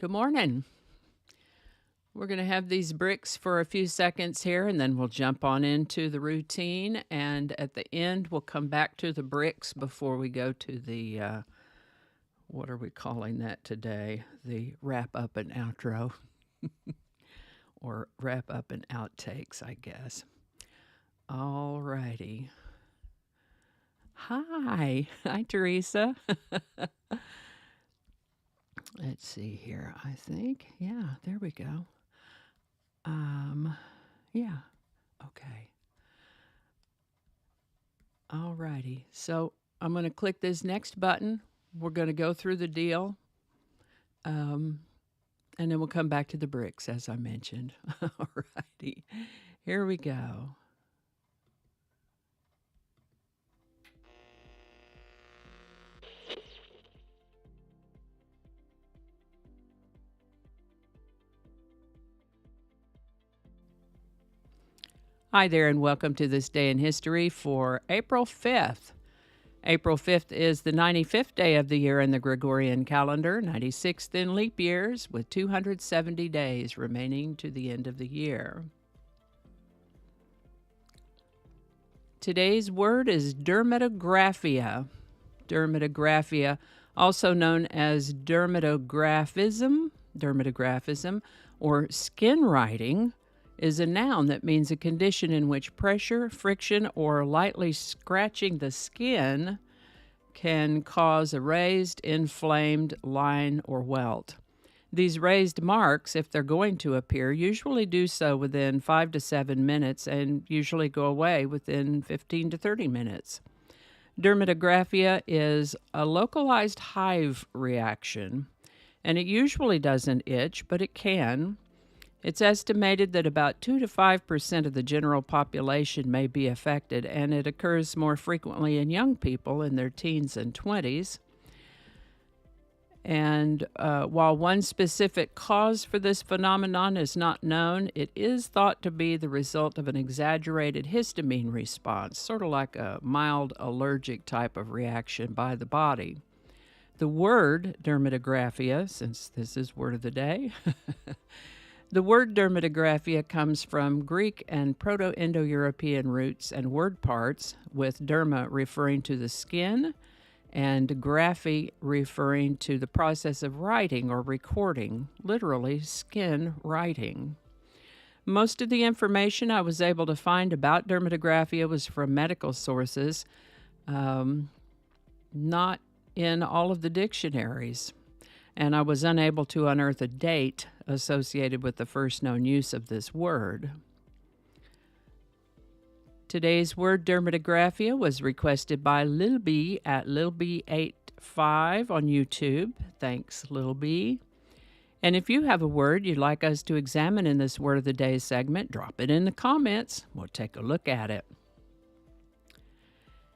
Good morning. We're going to have these bricks for a few seconds here, and then we'll jump on into the routine. And at the end, we'll come back to the bricks before we go to the, what are we calling that today? The wrap up and outro, or wrap up and outtakes, I guess. All righty. Hi. Hi, Teresa. Let's see here. I think, yeah, there we go. Yeah, okay. All righty. So I'm going to click this next button. We're going to go through the deal. And then we'll come back to the bricks, as I mentioned. All righty. Here we go. Hi there, and welcome to this day in history for April 5th. April 5th is the 95th day of the year in the Gregorian calendar, 96th in leap years, with 270 days remaining to the end of the year. Today's word is dermatographia. Dermatographia, also known as dermatographism, or skin writing, is a noun that means a condition in which pressure, friction, or lightly scratching the skin can cause a raised, inflamed line or welt. These raised marks, if they're going to appear, usually do so within 5 to 7 minutes and usually go away within 15 to 30 minutes. Dermatographia is a localized hive reaction, and it usually doesn't itch, but it can. It's estimated that about 2 to 5% of the general population may be affected, and it occurs more frequently in young people in their teens and 20s. And while one specific cause for this phenomenon is not known, it is thought to be the result of an exaggerated histamine response, sort of like a mild allergic type of reaction by the body. The word dermatographia, since this is word of the day, the word dermatographia comes from Greek and Proto-Indo-European roots and word parts, with derma referring to the skin and graphy referring to the process of writing or recording, literally skin writing. Most of the information I was able to find about dermatographia was from medical sources, not in all of the dictionaries. And I was unable to unearth a date associated with the first known use of this word. Today's word dermatographia was requested by Lil B at LilB85 on YouTube. Thanks, Lil B. And if you have a word you'd like us to examine in this Word of the Day segment, drop it in the comments. We'll take a look at it.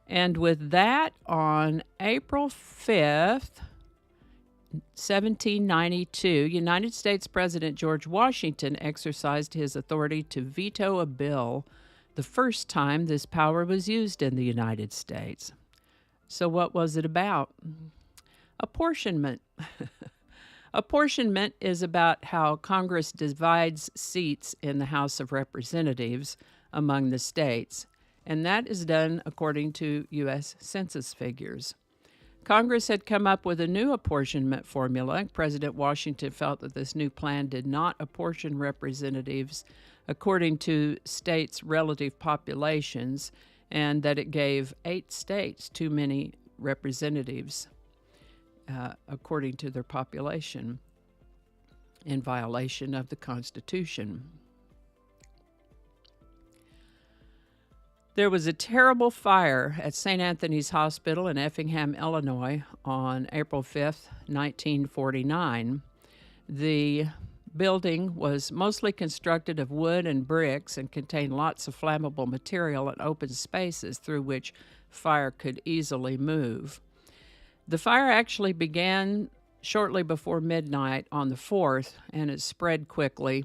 And with that, on April 5th, 1792, United States President George Washington exercised his authority to veto a bill, the first time this power was used in the United States. So what was it about? Apportionment. Apportionment is about how Congress divides seats in the House of Representatives among the states, and that is done according to U.S. Census figures. Congress had come up with a new apportionment formula. President Washington felt that this new plan did not apportion representatives according to states' relative populations, and that it gave 8 states too many representatives according to their population, in violation of the Constitution. There was a terrible fire at St. Anthony's Hospital in Effingham, Illinois on April 5th, 1949. The building was mostly constructed of wood and bricks and contained lots of flammable material and open spaces through which fire could easily move. The fire actually began shortly before midnight on the 4th, and it spread quickly.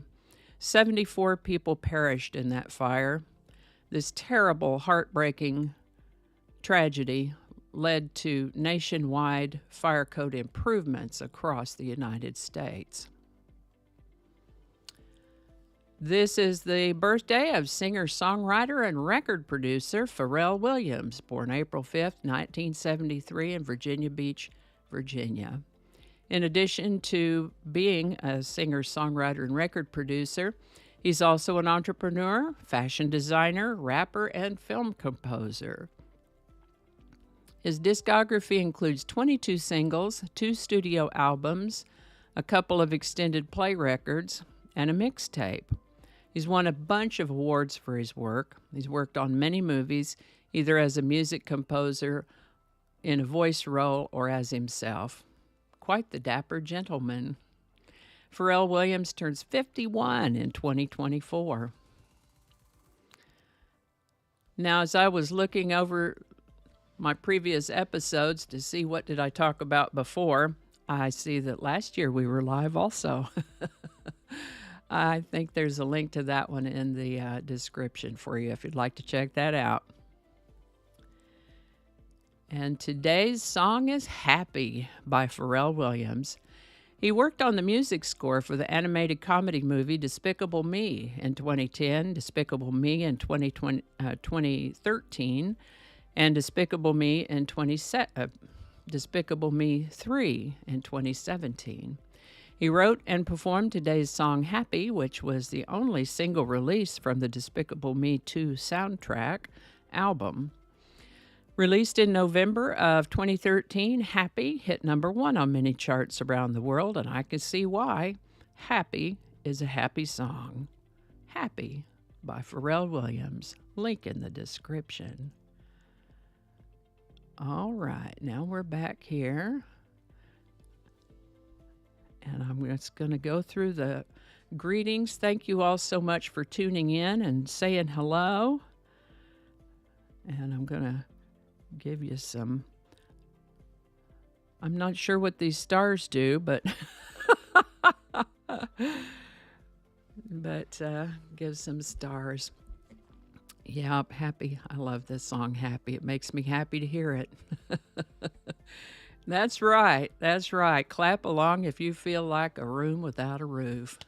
74 people perished in that fire. This terrible, heartbreaking tragedy led to nationwide fire code improvements across the United States. This is the birthday of singer-songwriter and record producer Pharrell Williams, born April 5th, 1973 in Virginia Beach, Virginia. In addition to being a singer-songwriter and record producer, he's also an entrepreneur, fashion designer, rapper, and film composer. His discography includes 22 singles, 2 studio albums, a couple of extended play records, and a mixtape. He's won a bunch of awards for his work. He's worked on many movies, either as a music composer, in a voice role, or as himself. Quite the dapper gentleman. Pharrell Williams turns 51 in 2024. Now, as I was looking over my previous episodes to see what did I talk about before, I see that last year we were live also. I think there's a link to that one in the description for you if you'd like to check that out. And today's song is Happy by Pharrell Williams. He worked on the music score for the animated comedy movie Despicable Me in 2010, Despicable Me in 2013, and Despicable Me in Despicable Me 3 in 2017. He wrote and performed today's song Happy, which was the only single release from the Despicable Me 2 soundtrack album. Released in November of 2013, Happy hit #1 on many charts around the world, and I can see why. Happy is a happy song. Happy by Pharrell Williams. Link in the description. All right, now we're back here. And I'm just going to go through the greetings. Thank you all so much for tuning in and saying hello. And I'm going to give you some. I'm not sure what these stars do, but give some stars. Yeah, happy. I love this song, Happy. It makes me happy to hear it. That's right. That's right. Clap along if you feel like a room without a roof.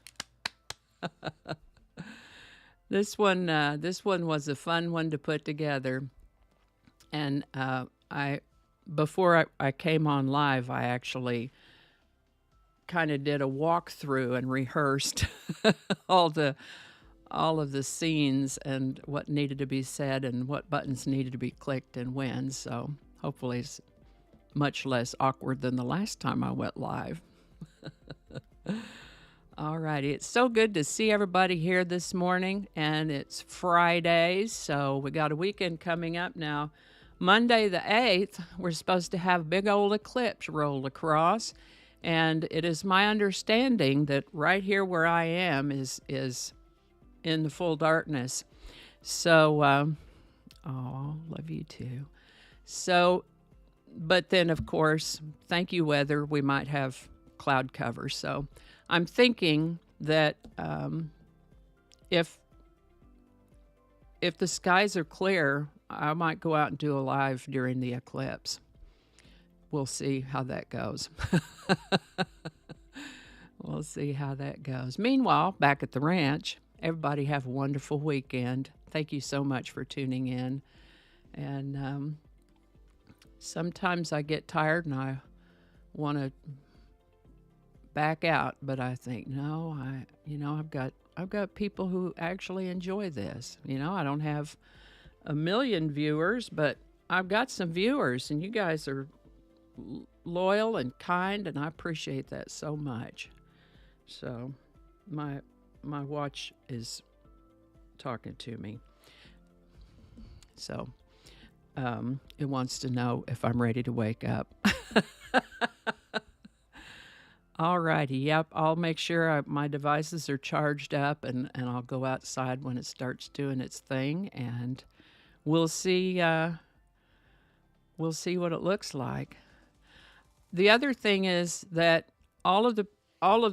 This one was a fun one to put together. And before I came on live, I actually kind of did a walkthrough and rehearsed all of the scenes and what needed to be said and what buttons needed to be clicked and when. So hopefully it's much less awkward than the last time I went live. All righty. It's so good to see everybody here this morning, and it's Friday, so we got a weekend coming up now. Monday the 8th, we're supposed to have a big old eclipse roll across, and it is my understanding that right here where I am is in the full darkness. So, love you too. So, but then, of course, thank you, weather, we might have cloud cover. So I'm thinking that if the skies are clear, I might go out and do a live during the eclipse. We'll see how that goes. We'll see how that goes. Meanwhile, back at the ranch, everybody have a wonderful weekend. Thank you so much for tuning in. And sometimes I get tired and I want to back out, but I think, no, I've got people who actually enjoy this. I don't have a million viewers, but I've got some viewers, and you guys are loyal and kind, and I appreciate that so much. So my watch is talking to me. So it wants to know if I'm ready to wake up. All righty. Yep. I'll make sure my devices are charged up, and I'll go outside when it starts doing its thing, and we'll see what it looks like. The other thing is that all of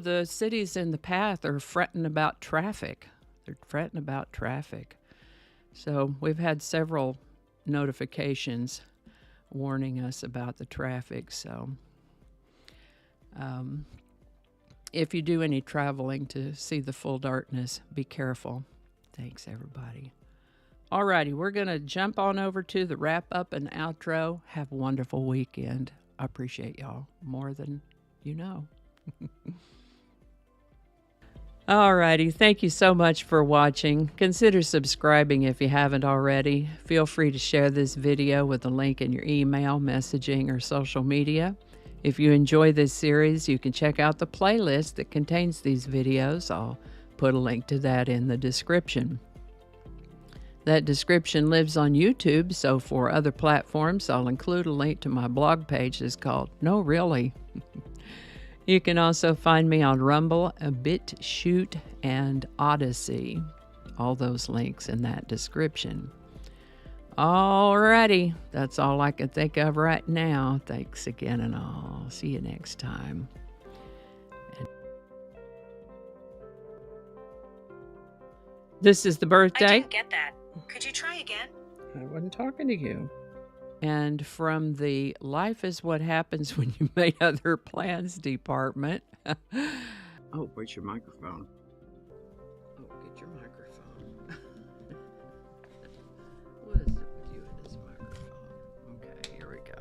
the cities in the path are fretting about traffic. They're fretting about traffic. So we've had several notifications warning us about the traffic. So if you do any traveling to see the full darkness, be careful. Thanks, everybody. Alrighty, we're going to jump on over to the wrap up and outro. Have a wonderful weekend. I appreciate y'all more than you know. Alrighty, thank you so much for watching. Consider subscribing if you haven't already. Feel free to share this video with a link in your email, messaging, or social media. If you enjoy this series, you can check out the playlist that contains these videos. I'll put a link to that in the description. That description lives on YouTube, so for other platforms, I'll include a link to my blog page that's called No Really. You can also find me on Rumble, BitChute, and Odyssey. All those links in that description. Alrighty, that's all I can think of right now. Thanks again, and I'll see you next time. This is the birthday. I didn't get that. Could you try again? I wasn't talking to you. And from the Life is What Happens When You Make Other Plans department. Oh, where's your microphone? Oh, get your microphone. What is it with you and this microphone? Okay, here we go.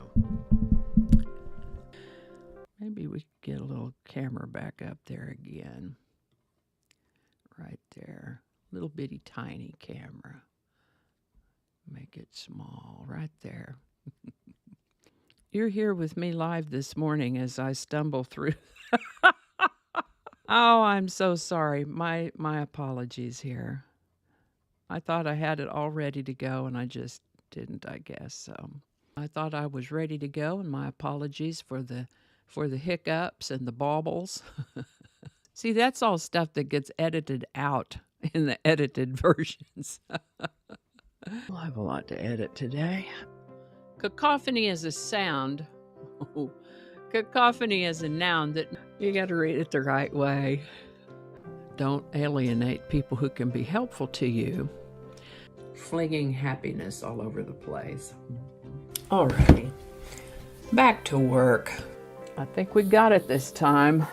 Maybe we could get a little camera back up there again. Right there. Little bitty tiny camera. Make it small right there. You're here with me live this morning as I stumble through. Oh, I'm so sorry. My apologies here. I thought I had it all ready to go and I just didn't, I guess. So I thought I was ready to go, and my apologies for the hiccups and the baubles. See, that's all stuff that gets edited out in the edited versions. We'll have a lot to edit today. Cacophony is a sound. Oh, cacophony is a noun that you got to read it the right way. Don't alienate people who can be helpful to you. Flinging happiness all over the place. Alrighty, back to work. I think we got it this time.